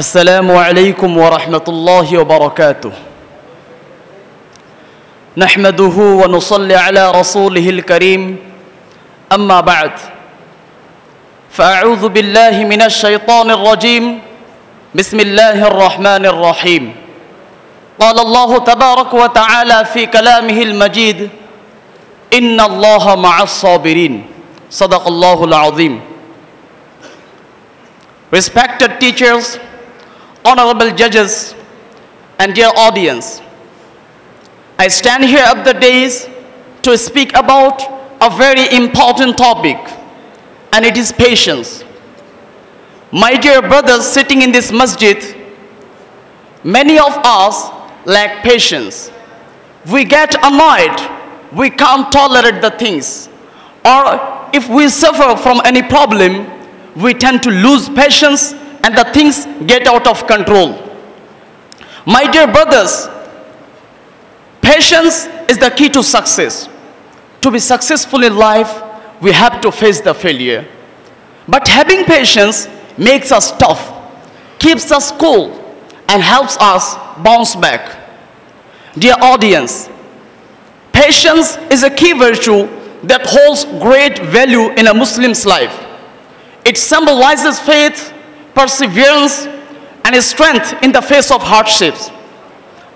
السلام علیکم ورحمۃ اللہ وبرکاتہ نحمده ونصلي على رسوله الكريم اما بعد فاعوذ بالله من الشيطان الرجيم بسم الله الرحمن الرحيم قال الله تبارك وتعالى في كلامه المجيد ان الله مع الصابرين صدق الله العظيم. Respected teachers, honorable judges, and dear audience, I stand here at the days to speak about a very important topic, and it is patience. My dear brothers sitting in this masjid, many of us lack patience. We get annoyed, we can't tolerate the things, or if we suffer from any problem, we tend to lose patience and the things get out of control. My dear brothers, patience is the key to success. To be successful in life, we have to face the failure. But having patience makes us tough, keeps us cool, and helps us bounce back. Dear audience, patience is a key virtue that holds great value in a Muslim's life. It symbolizes faith, perseverance, and strength in the face of hardships.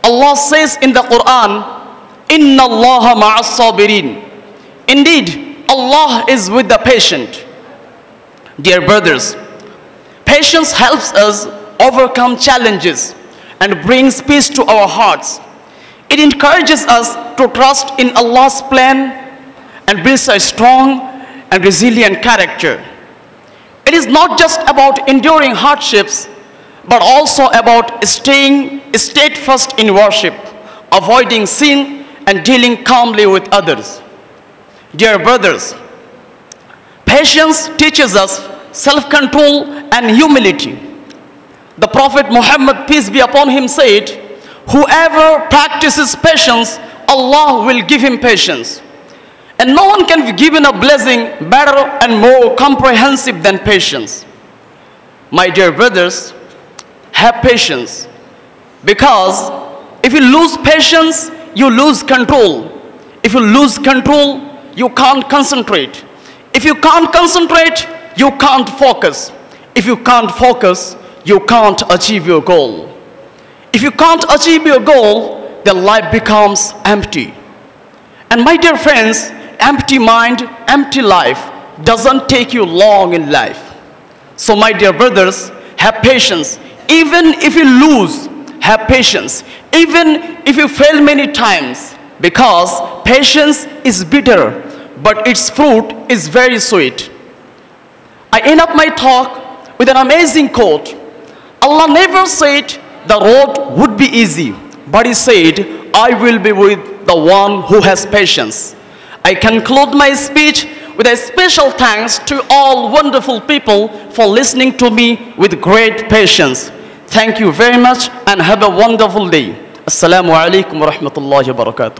Allah says in the Quran, "Inna Allaha ma'as sabirin." Indeed, Allah is with the patient. Dear brothers, patience helps us overcome challenges and brings peace to our hearts. It encourages us to trust in Allah's plan and builds a strong and resilient character. It is not just about enduring hardships, but also about staying steadfast in worship, avoiding sin, and dealing calmly with others. Dear brothers, patience teaches us self-control and humility. The Prophet Muhammad, peace be upon him, said, "Whoever practices patience, Allah will give him patience." And no one can be given a blessing better and more comprehensive than patience. My dear brothers, have patience, because if you lose patience, you lose control. If you lose control, you can't concentrate. If you can't concentrate, you can't focus. If you can't focus, you can't achieve your goal. If you can't achieve your goal, then life becomes empty. And my dear friends, empty mind, empty life doesn't take you long in life. So my dear brothers, have patience. Even if you lose, have patience. Even if you fail many times, because patience is bitter, but its fruit is very sweet. I end up my talk with an amazing quote. Allah never said the road would be easy, but He said, "I will be with the one who has patience." I conclude my speech with a special thanks to all wonderful people for listening to me with great patience. Thank you very much and have a wonderful day. Assalamu alaikum wa rahmatullahi wa barakatuh.